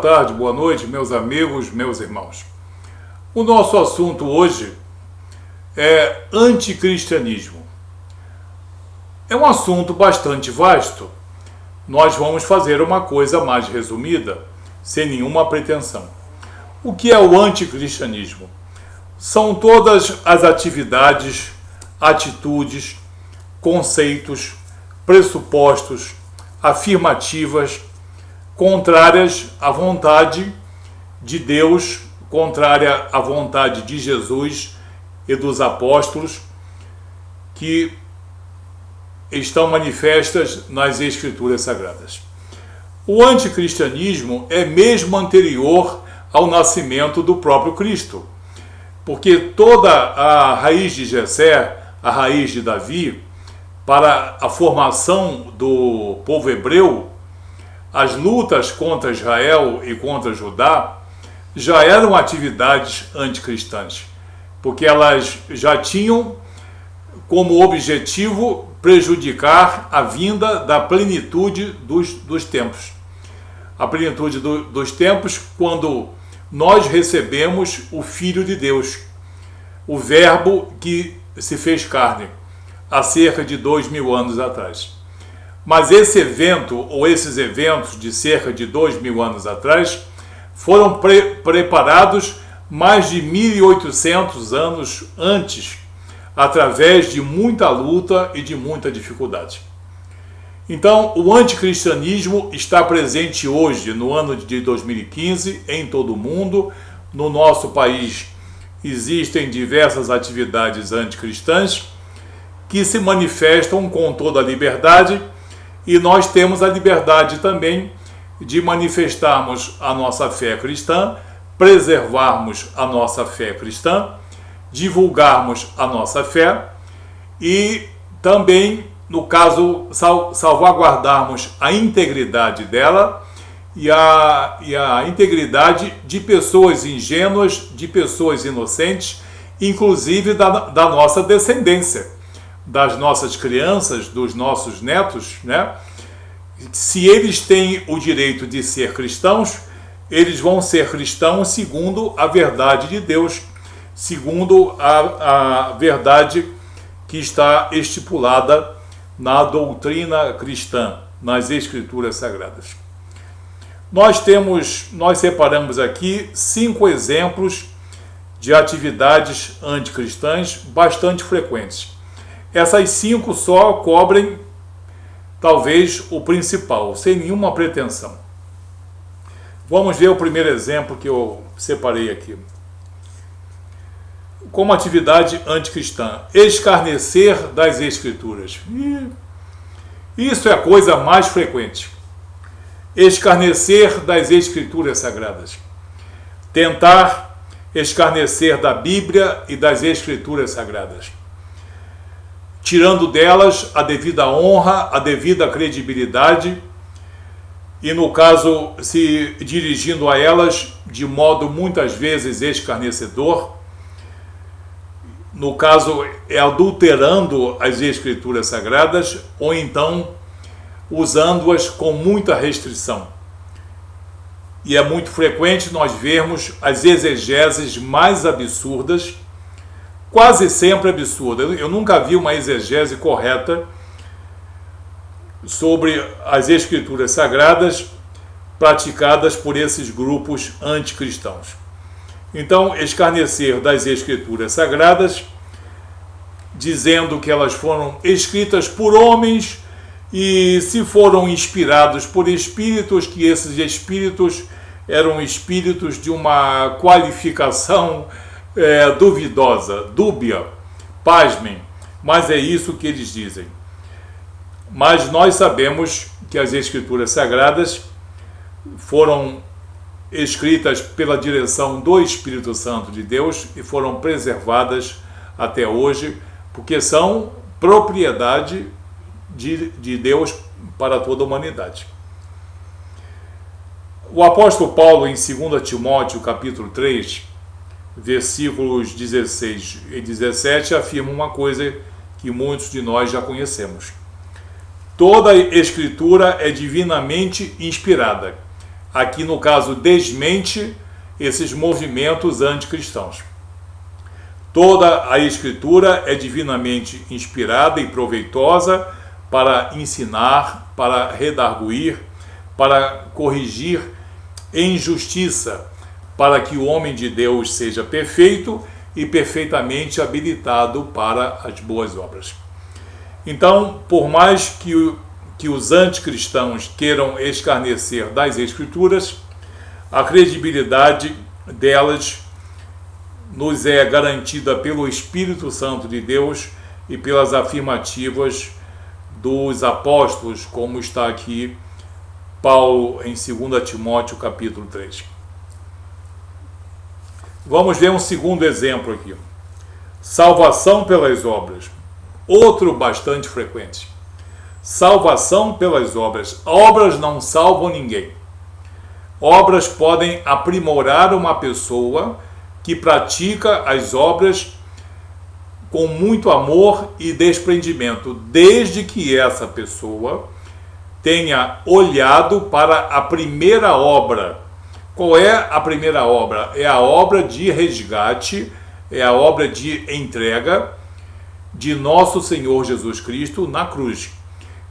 tarde, boa noite, meus amigos, meus irmãos. O nosso assunto hoje é anticristianismo. É um assunto bastante vasto. Nós vamos fazer uma coisa mais resumida, sem nenhuma pretensão. O que é o anticristianismo? São todas as atividades, atitudes, conceitos, pressupostos, afirmativas, contrárias à vontade de Deus, contrária à vontade de Jesus e dos apóstolos, que estão manifestas nas Escrituras Sagradas. O anticristianismo é mesmo anterior ao nascimento do próprio Cristo, porque toda a raiz de Jessé, a raiz de Davi, para a formação do povo hebreu, as lutas contra Israel e contra Judá já eram atividades anticristãs, porque elas já tinham como objetivo prejudicar a vinda da plenitude dos tempos. A plenitude dos tempos quando nós recebemos o Filho de Deus, o Verbo que se fez carne, há cerca de 2000 anos atrás. Mas esse evento, ou esses eventos de cerca de 2000 anos atrás, foram preparados mais de 1800 anos antes, através de muita luta e de muita dificuldade. Então, o anticristianismo está presente hoje, no ano de 2015, em todo o mundo. No nosso país existem diversas atividades anticristãs que se manifestam com toda a liberdade, e nós temos a liberdade também de manifestarmos a nossa fé cristã, preservarmos a nossa fé cristã, divulgarmos a nossa fé e também, no caso, salvaguardarmos a integridade dela e a integridade de pessoas ingênuas, de pessoas inocentes, inclusive da nossa descendência, das nossas crianças, dos nossos netos, né? Se eles têm o direito de ser cristãos, eles vão ser cristãos segundo a verdade de Deus, segundo a verdade que está estipulada na doutrina cristã, nas Escrituras Sagradas. Nós separamos aqui 5 exemplos de atividades anticristãs bastante frequentes. Essas 5 só cobrem, talvez, o principal, sem nenhuma pretensão. Vamos ver o primeiro exemplo que eu separei aqui. Como atividade anticristã, escarnecer das Escrituras. Isso é a coisa mais frequente. Escarnecer das Escrituras Sagradas. Tentar escarnecer da Bíblia e das Escrituras Sagradas, tirando delas a devida honra, a devida credibilidade e, no caso, se dirigindo a elas de modo muitas vezes escarnecedor, no caso, é adulterando as Escrituras Sagradas ou então usando-as com muita restrição. E é muito frequente nós vermos as exegeses mais absurdas, quase sempre absurda. Eu nunca vi uma exegese correta sobre as Escrituras Sagradas praticadas por esses grupos anticristãos. Então, escarnecer das Escrituras Sagradas, dizendo que elas foram escritas por homens e se foram inspirados por espíritos, que esses espíritos eram espíritos de uma qualificação duvidosa, dúbia, pasmem, mas é isso que eles dizem. Mas nós sabemos que as Escrituras Sagradas foram escritas pela direção do Espírito Santo de Deus e foram preservadas até hoje, porque são propriedade de Deus para toda a humanidade. O apóstolo Paulo, em 2 Timóteo, capítulo 3, versículos 16 e 17, afirma uma coisa que muitos de nós já conhecemos. Toda a Escritura é divinamente inspirada. aqui no caso desmente esses movimentos anticristãos. Toda a Escritura é divinamente inspirada e proveitosa para ensinar, para redarguir, para corrigir em justiça, para que o homem de Deus seja perfeito e perfeitamente habilitado para as boas obras. Então, por mais que os anticristãos queiram escarnecer das Escrituras, a credibilidade delas nos é garantida pelo Espírito Santo de Deus e pelas afirmativas dos apóstolos, como está aqui Paulo em 2 Timóteo capítulo 3. Vamos ver um segundo exemplo aqui. Salvação pelas obras. Outro bastante frequente. Salvação pelas obras. Obras não salvam ninguém. Obras podem aprimorar uma pessoa que pratica as obras com muito amor e desprendimento, desde que essa pessoa tenha olhado para a primeira obra. Qual é a primeira obra? É a obra de resgate, é a obra de entrega de nosso Senhor Jesus Cristo na cruz.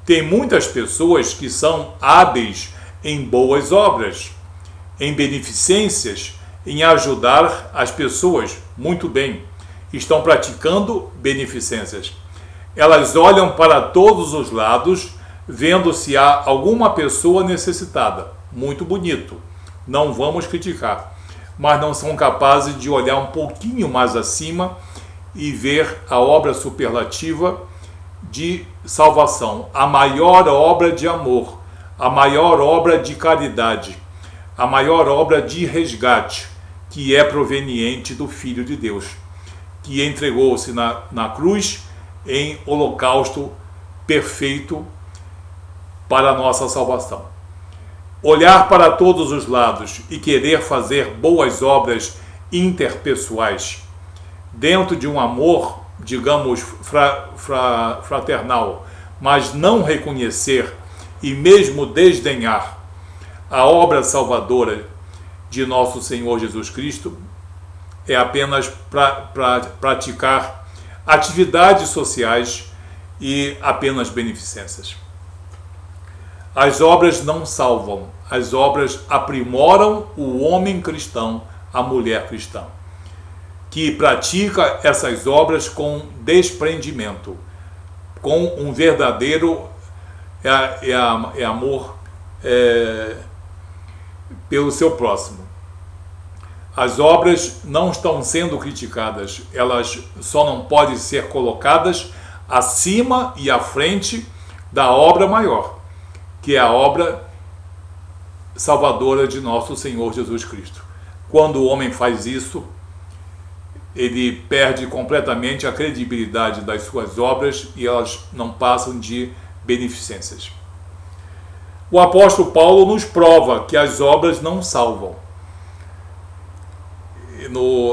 Tem muitas pessoas que são hábeis em boas obras, em beneficências, em ajudar as pessoas. Muito bem, estão praticando beneficências. Elas olham para todos os lados, vendo se há alguma pessoa necessitada. Muito bonito, não vamos criticar, mas não são capazes de olhar um pouquinho mais acima e ver a obra superlativa de salvação, a maior obra de amor, a maior obra de caridade, a maior obra de resgate, que é proveniente do Filho de Deus, que entregou-se na cruz em holocausto perfeito para a nossa salvação. Olhar para todos os lados e querer fazer boas obras interpessoais dentro de um amor, digamos, fraternal, mas não reconhecer e mesmo desdenhar a obra salvadora de nosso Senhor Jesus Cristo, é apenas para praticar atividades sociais e apenas beneficências. As obras não salvam, as obras aprimoram o homem cristão, a mulher cristã, que pratica essas obras com desprendimento, com um verdadeiro amor pelo seu próximo. As obras não estão sendo criticadas, elas só não podem ser colocadas acima e à frente da obra maior, que é a obra salvadora de nosso Senhor Jesus Cristo. Quando o homem faz isso, ele perde completamente a credibilidade das suas obras e elas não passam de beneficências. O apóstolo Paulo nos prova que as obras não salvam.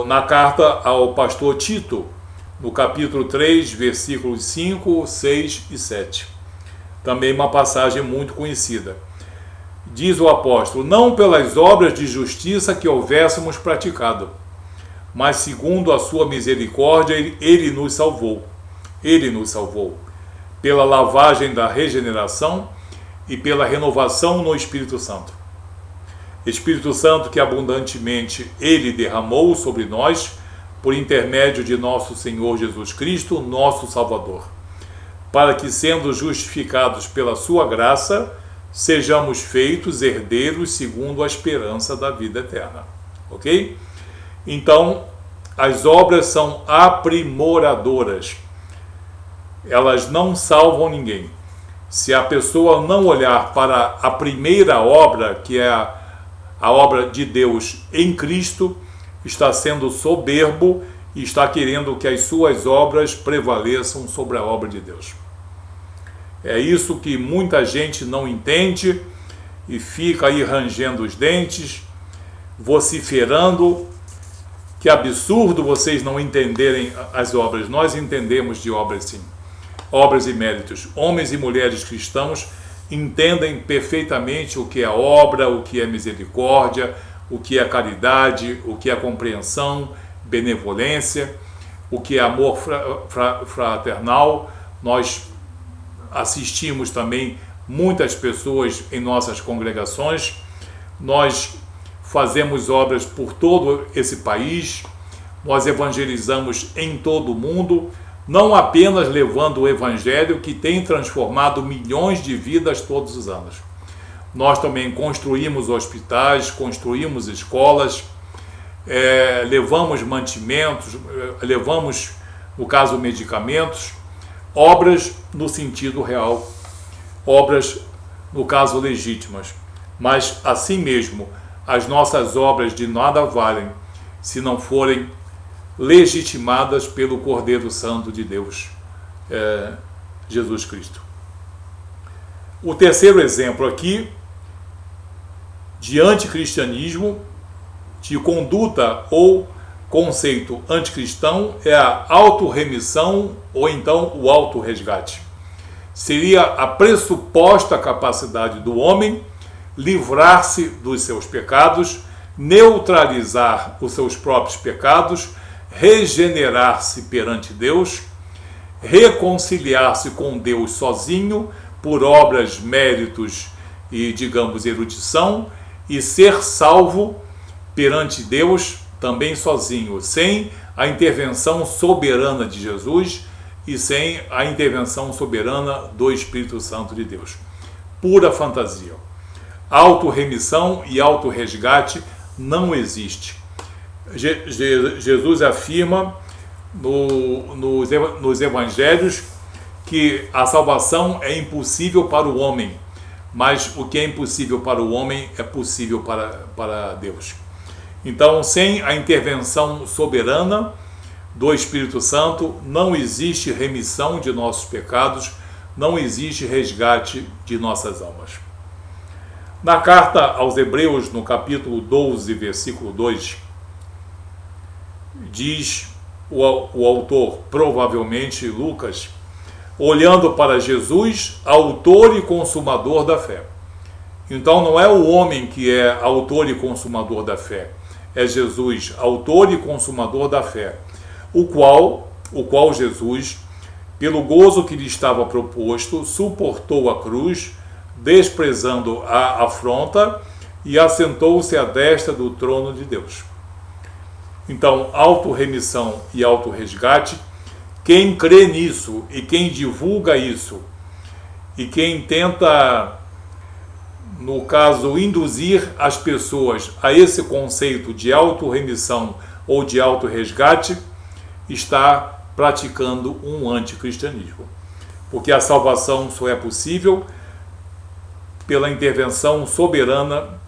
Na carta ao pastor Tito, no capítulo 3, versículos 5, 6 e 7. Também uma passagem muito conhecida. Diz o apóstolo: não pelas obras de justiça que houvéssemos praticado, mas segundo a sua misericórdia ele nos salvou. Ele nos salvou pela lavagem da regeneração e pela renovação no Espírito Santo. Espírito Santo que abundantemente ele derramou sobre nós por intermédio de nosso Senhor Jesus Cristo, nosso Salvador, para que, sendo justificados pela sua graça, sejamos feitos herdeiros segundo a esperança da vida eterna. Ok? Então, as obras são aprimoradoras. Elas não salvam ninguém. Se a pessoa não olhar para a primeira obra, que é a obra de Deus em Cristo, está sendo soberbo e está querendo que as suas obras prevaleçam sobre a obra de Deus. É isso que muita gente não entende e fica aí rangendo os dentes, vociferando. Que absurdo vocês não entenderem as obras. Nós entendemos de obras sim. Obras e méritos. Homens e mulheres cristãos entendem perfeitamente o que é obra, o que é misericórdia, o que é caridade, o que é compreensão, benevolência, o que é amor fraternal. Nós assistimos também muitas pessoas em nossas congregações, nós fazemos obras por todo esse país, nós evangelizamos em todo o mundo, não apenas levando o evangelho que tem transformado milhões de vidas todos os anos. Nós também construímos hospitais, construímos escolas, levamos mantimentos, levamos, no caso, medicamentos, obras no sentido real, obras, no caso, legítimas. Mas, assim mesmo, as nossas obras de nada valem se não forem legitimadas pelo Cordeiro Santo de Deus, Jesus Cristo. O terceiro exemplo aqui de anticristianismo, de conduta ou conceito anticristão, é a autorremissão ou então o autorresgate. Seria a pressuposta capacidade do homem livrar-se dos seus pecados, neutralizar os seus próprios pecados, regenerar-se perante Deus, reconciliar-se com Deus sozinho por obras, méritos e, digamos, erudição, e ser salvo perante Deus também sozinho, sem a intervenção soberana de Jesus e sem a intervenção soberana do Espírito Santo de Deus. Pura fantasia. Autorremissão e autorresgate não existe. Jesus afirma nos evangelhos que a salvação é impossível para o homem, mas o que é impossível para o homem é possível para Deus. Então, sem a intervenção soberana do Espírito Santo, não existe remissão de nossos pecados, não existe resgate de nossas almas. Na carta aos Hebreus, no capítulo 12, versículo 2, diz o autor, provavelmente Lucas, olhando para Jesus, autor e consumador da fé. Então não é o homem que é autor e consumador da fé, é Jesus, autor e consumador da fé, o qual Jesus, pelo gozo que lhe estava proposto, suportou a cruz, desprezando a afronta, e assentou-se à destra do trono de Deus. Então, autorremissão e autorresgate, quem crê nisso e quem divulga isso, e quem tenta, no caso, induzir as pessoas a esse conceito de autorremissão ou de autorresgate, está praticando um anticristianismo. Porque a salvação só é possível pela intervenção soberana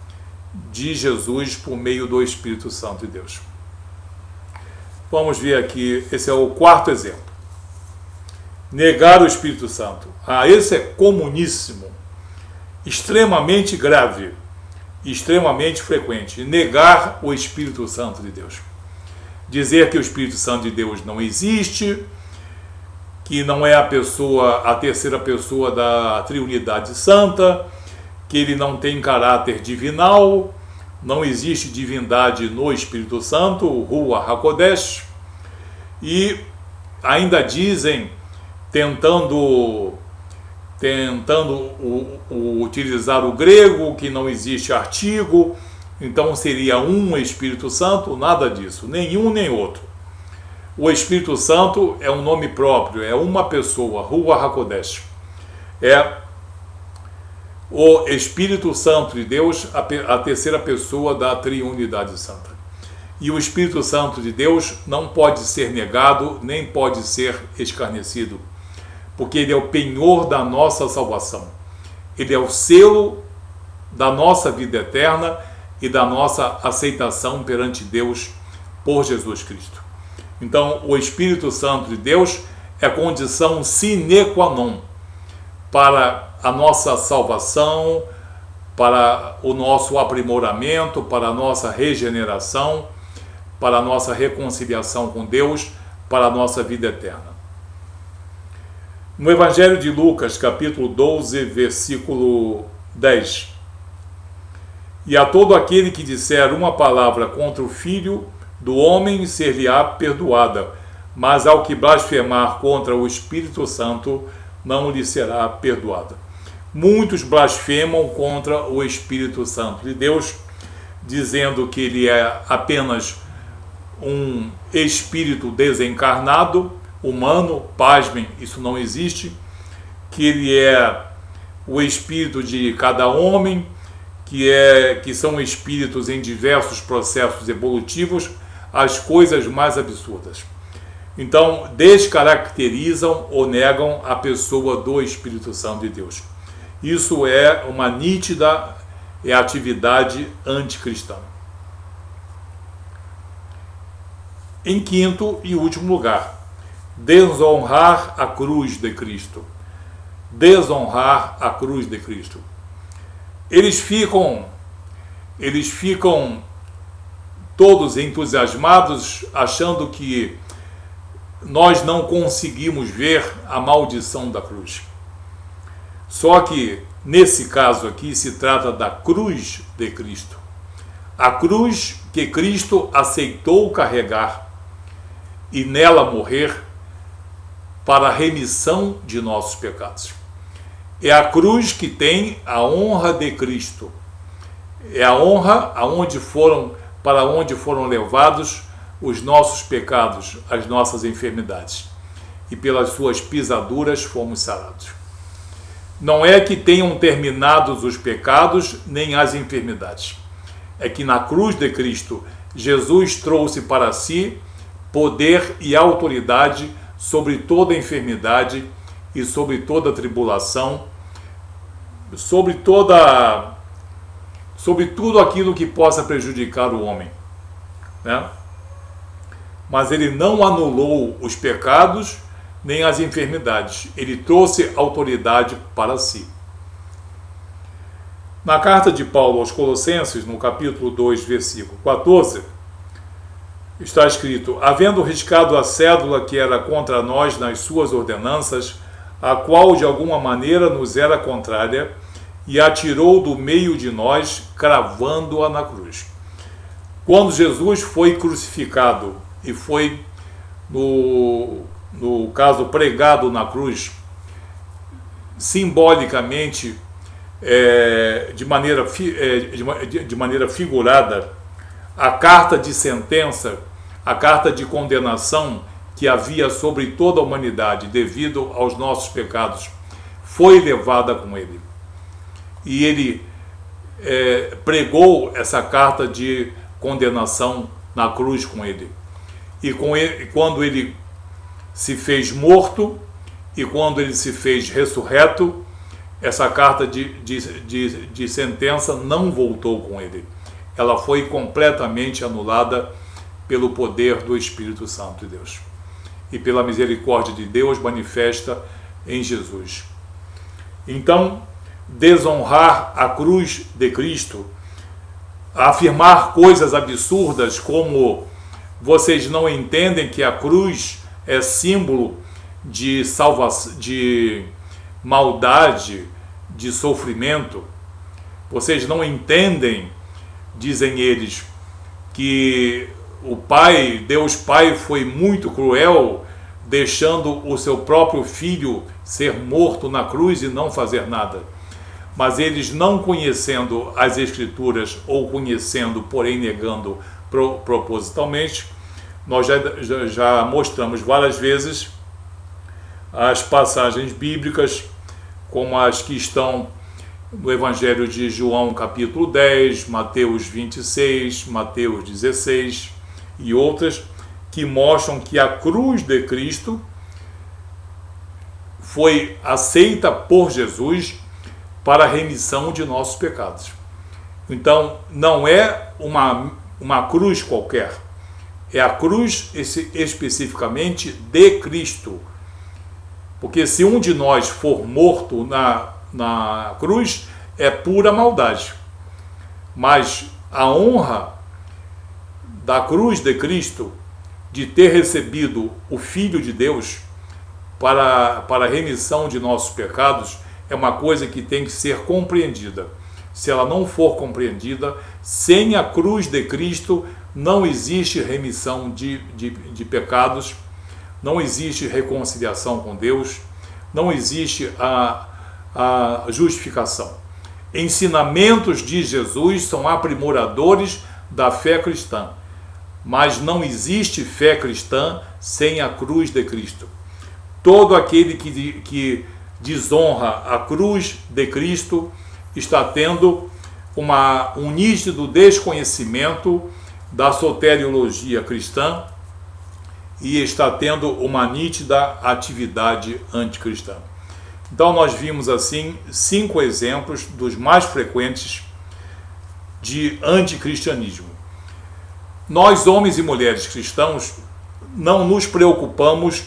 de Jesus por meio do Espírito Santo de Deus. Vamos ver aqui, esse é o quarto exemplo. Negar o Espírito Santo. Esse é comuníssimo, extremamente grave, extremamente frequente. Negar o Espírito Santo de Deus. Dizer que o Espírito Santo de Deus não existe, que não é a terceira pessoa da Triunidade Santa, que ele não tem caráter divinal, não existe divindade no Espírito Santo, o Ruach HaKodesh, e ainda dizem, tentando utilizar o grego, que não existe artigo, então seria um Espírito Santo, nada disso, nenhum nem outro. O Espírito Santo é um nome próprio, é uma pessoa, Ruach HaKodesh. É o Espírito Santo de Deus, a terceira pessoa da Triunidade Santa. E o Espírito Santo de Deus não pode ser negado, nem pode ser escarnecido, porque ele é o penhor da nossa salvação. Ele é o selo da nossa vida eterna e da nossa aceitação perante Deus por Jesus Cristo. Então, o Espírito Santo de Deus é a condição sine qua non para a nossa salvação, para o nosso aprimoramento, para a nossa regeneração, para a nossa reconciliação com Deus, para a nossa vida eterna. No Evangelho de Lucas, capítulo 12, versículo 10. E a todo aquele que disser uma palavra contra o Filho do homem ser-lhe-á perdoada, mas ao que blasfemar contra o Espírito Santo não lhe será perdoada. Muitos blasfemam contra o Espírito Santo de Deus, dizendo que ele é apenas um espírito desencarnado, humano. Pasmem, isso não existe. Que ele é o espírito de cada homem, que são espíritos em diversos processos evolutivos, as coisas mais absurdas. Então, descaracterizam ou negam a pessoa do Espírito Santo de Deus. Isso é uma nítida atividade anticristã. Em quinto e último lugar, desonrar a cruz de Cristo. Desonrar a cruz de Cristo. Eles ficam todos entusiasmados, achando que nós não conseguimos ver a maldição da cruz. Só que, nesse caso aqui, se trata da cruz de Cristo. A cruz que Cristo aceitou carregar e nela morrer para a remissão de nossos pecados. É a cruz que tem a honra de Cristo. É a honra para onde foram levados os nossos pecados, as nossas enfermidades. E pelas suas pisaduras fomos sarados. Não é que tenham terminados os pecados nem as enfermidades. É que na cruz de Cristo, Jesus trouxe para si poder e autoridade sobre toda enfermidade e sobre toda tribulação, sobre tudo aquilo que possa prejudicar o homem, né? Mas ele não anulou os pecados nem as enfermidades. Ele trouxe autoridade para si. Na carta de Paulo aos Colossenses, no capítulo 2, versículo 14, está escrito: havendo riscado a cédula que era contra nós nas suas ordenanças, a qual de alguma maneira nos era contrária, e a tirou do meio de nós, cravando-a na cruz. Quando Jesus foi crucificado e foi, no caso, pregado na cruz, simbolicamente, de maneira figurada, a carta de sentença, a carta de condenação que havia sobre toda a humanidade devido aos nossos pecados, foi levada com ele. E ele pregou essa carta de condenação na cruz com ele. E quando ele se fez morto e quando ele se fez ressurreto, essa carta de sentença não voltou com ele. Ela foi completamente anulada pelo poder do Espírito Santo de Deus e pela misericórdia de Deus manifesta em Jesus. Então, desonrar a cruz de Cristo, afirmar coisas absurdas como: vocês não entendem que a cruz é símbolo de salvação, de maldade, de sofrimento. Vocês não entendem, dizem eles, que o Pai, Deus Pai, foi muito cruel, deixando o seu próprio filho ser morto na cruz e não fazer nada. Mas eles, não conhecendo as Escrituras, ou conhecendo, porém negando propositalmente, nós já mostramos várias vezes as passagens bíblicas, como as que estão no Evangelho de João, capítulo 10, Mateus 26, Mateus 16 e outras, que mostram que a cruz de Cristo foi aceita por Jesus para a remissão de nossos pecados. Então, não é uma cruz qualquer, é a cruz especificamente de Cristo. Porque se um de nós for morto na cruz, é pura maldade. Mas a honra da cruz de Cristo, de ter recebido o Filho de Deus, para a remissão de nossos pecados é uma coisa que tem que ser compreendida. Se ela não for compreendida, sem a cruz de Cristo não existe remissão de pecados, não existe reconciliação com Deus, não existe a justificação. Ensinamentos de Jesus são aprimoradores da fé cristã, mas não existe fé cristã sem a cruz de Cristo. Todo aquele que desonra a cruz de Cristo está tendo um nítido desconhecimento da soteriologia cristã e está tendo uma nítida atividade anticristã. Então nós vimos assim 5 exemplos dos mais frequentes de anticristianismo. Nós, homens e mulheres cristãos, não nos preocupamos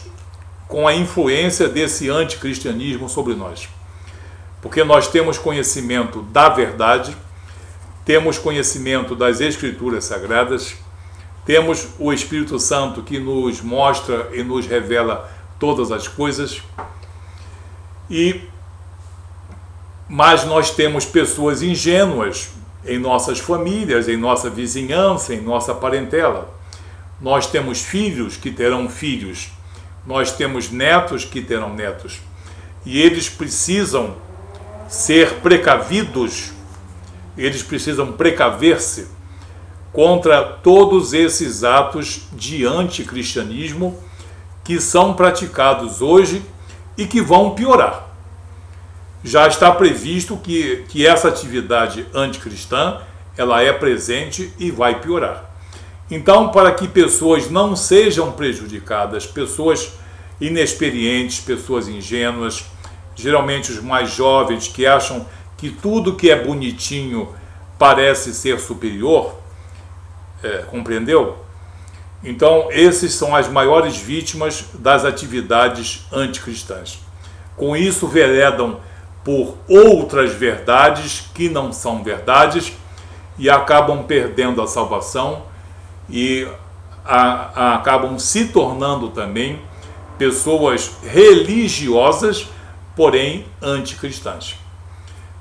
com a influência desse anticristianismo sobre nós, porque nós temos conhecimento da verdade, temos conhecimento das Escrituras Sagradas, temos o Espírito Santo que nos mostra e nos revela todas as coisas, mas nós temos pessoas ingênuas em nossas famílias, em nossa vizinhança, em nossa parentela. Nós temos filhos que terão filhos, nós temos netos que terão netos, e eles precisam ser precavidos, eles precisam precaver-se contra todos esses atos de anticristianismo que são praticados hoje e que vão piorar. Já está previsto que essa atividade anticristã ela é presente e vai piorar. Então, para que pessoas não sejam prejudicadas, pessoas inexperientes, pessoas ingênuas, geralmente os mais jovens que acham que tudo que é bonitinho parece ser superior, compreendeu? Então, esses são as maiores vítimas das atividades anticristãs. Com isso, veredam por outras verdades que não são verdades e acabam perdendo a salvação e acabam se tornando também pessoas religiosas, porém anticristãs.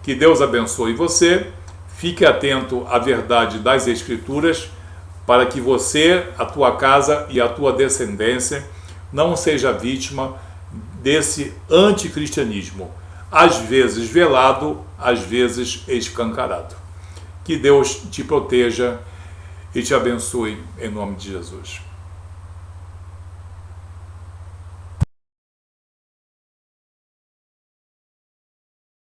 Que Deus abençoe você, fique atento à verdade das Escrituras, para que você, a tua casa e a tua descendência não seja vítima desse anticristianismo, às vezes velado, às vezes escancarado. Que Deus te proteja e te abençoe em nome de Jesus.